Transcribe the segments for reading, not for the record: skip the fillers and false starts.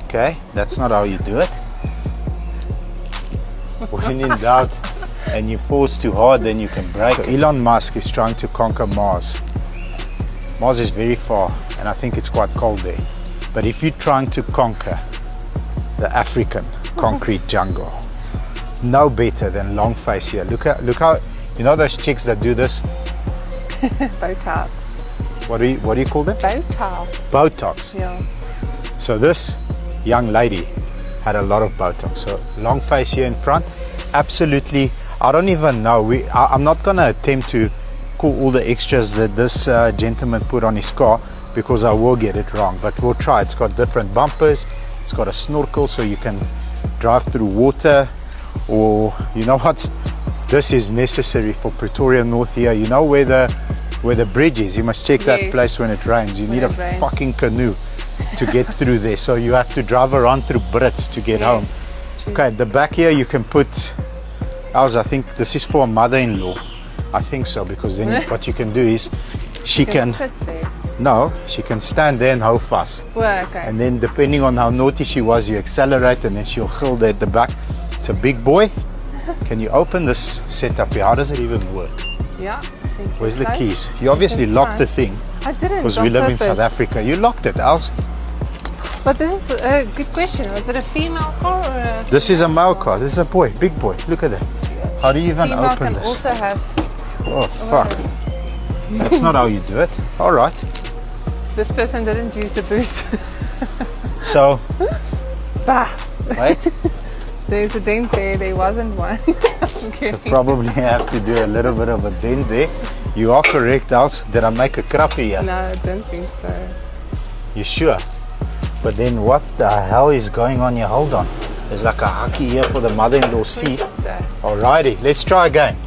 Okay, that's not how you do it. When in doubt and you force too hard, then you can break it. Elon Musk is trying to conquer Mars. Mars is very far and I think it's quite cold there. But if you're trying to conquer the African concrete jungle, no better than long face here. Look how, you know those chicks that do this? Botox. What do you call them? Botox. Botox. Yeah. So this young lady had a lot of Botox. So long face here in front, absolutely. I don't even know. I'm not gonna attempt to call all the extras that this gentleman put on his car because I will get it wrong. But we'll try. It's got different bumpers. It's got a snorkel so you can drive through water. Or you know what? This is necessary for Pretoria North here. You know where the bridge is? You must check that place when it rains. You need a fucking canoe to get through there. So you have to drive around through Brits to get home. Okay, the back here you can put ours. I think this is for a mother-in-law. I think so, because then what you can do is she can she can stand there and hold fast. Well, okay. And then depending on how naughty she was, you accelerate and then she'll hold at the back. It's a big boy. Can you open this setup here? How does it even work? Yeah. Where's the keys? You obviously locked the thing. I didn't. Because we live in South Africa. You locked it, Els. But this is a good question. Was it a female car or a... This is a male car. This is a boy, big boy. Look at that. How do you even female open can this? Also have... Oh, fuck. That's not how you do it. All right. This person didn't use the boot. So, Bah. wait. There's a dent there. There wasn't one. Okay. So probably have to do a little bit of a dent there. You are correct, Els. Did I make a crappie here? No, I don't think so. You sure? But then what the hell is going on here? Hold on. There's like a hockey here for the mother-in-law seat. Alrighty, let's try again.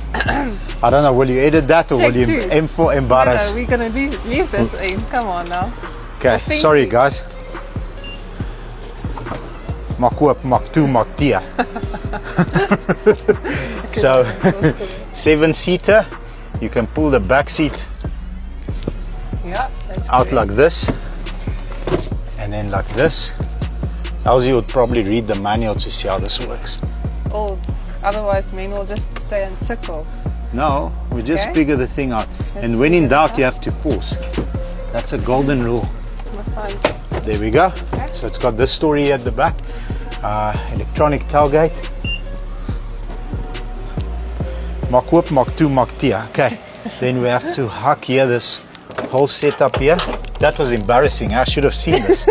I don't know, will you edit that or will you aim for embarrass? No, we're gonna leave this in. Come on now. Okay, sorry guys. Maak oop, maak toe, maak tee. So, 7-seater. You can pull the back seat out like this. And then like this. Elsie would probably read the manual to see how this works. Oh, otherwise men will just stay and sickle. No, we just figure the thing out. And when in doubt, you have to force. That's a golden rule. There we go. Okay. So it's got this story at the back. Electronic tailgate. Maak oop, maak toe, maak tee. Okay. Then we have to hack here this whole setup here. That was embarrassing. I should have seen this.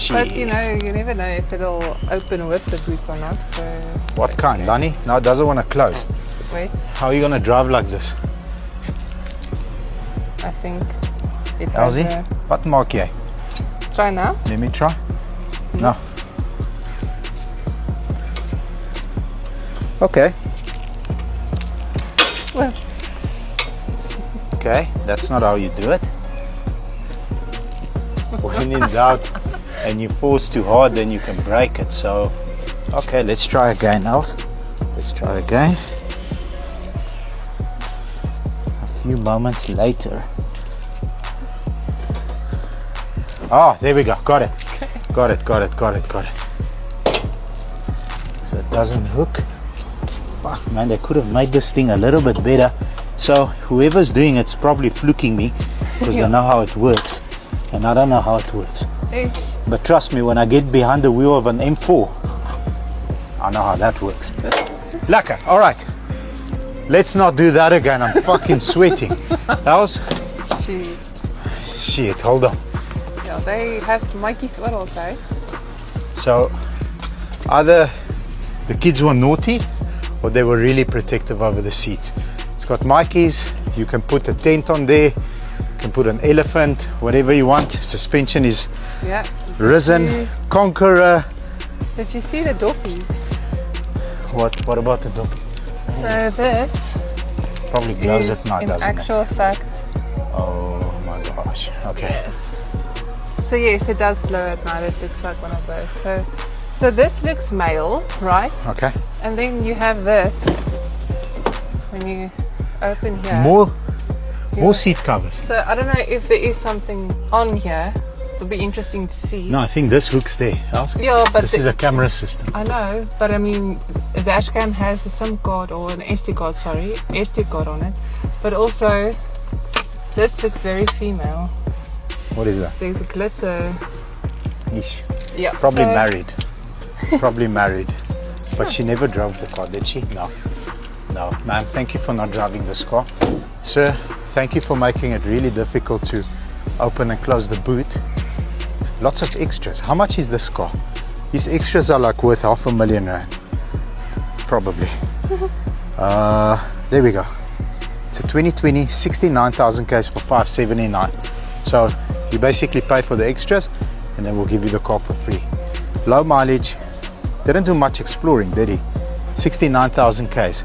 But you know, you never know if it'll open with the boot or not. So. What kind, Danny? No, it doesn't want to close. Wait. How are you going to drive like this? I think it has Elsie, what maak jy? Try now. Let me try. No. Okay. Well. Okay, that's not how you do it. When in doubt and you force too hard, then you can break it. So, okay, let's try again, Els. Let's try again. A few moments later. Oh, there we go. Got it. Got it. So it doesn't hook. Fuck, man, they could have made this thing a little bit better. So whoever's doing it's probably fluking me because they know how it works. And I don't know how it works. But trust me, when I get behind the wheel of an M4, I know how that works. Lekker. All right. Let's not do that again. I'm fucking sweating. That was... Shit, hold on. Yeah, they have Mikey swaddles, eh? So, either the kids were naughty or they were really protective over the seats. It's got Mikey's. You can put a tent on there. You can put an elephant, whatever you want. Suspension is risen. Conqueror. Did you see the doppies? What about the doppie? So this probably glows at night, doesn't it? In actual fact. Oh my gosh. Okay. Yes. So yes, it does glow at night. It looks like one of those. So this looks male, right? Okay. And then you have this. When you open here. More seat covers. So I don't know if there is something on here It'll be interesting to see. No, I think this hook's there. Yeah, but this is a camera system. I know, but I mean, a dash cam has a SIM card or an SD card, SD card on it. But also, this looks very female. What is that? There's a glitter. Ish. Yeah. Probably married. Probably married. But she never drove the car, did she? No. No. Ma'am, thank you for not driving this car. Sir, thank you for making it really difficult to open and close the boot. Lots of extras. How much is this car? These extras are like worth R500,000 rand. Probably. There we go. It's a 2020 69,000 Ks for 579. So you basically pay for the extras and then we'll give you the car for free. Low mileage. Didn't do much exploring, did he? 69,000 Ks.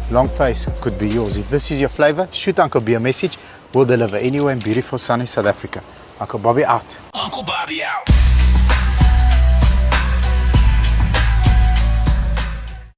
Long face could be yours. If this is your flavor, shoot Uncle B a message. We'll deliver anywhere in beautiful sunny South Africa. Uncle Bobby out. Uncle Bobby out.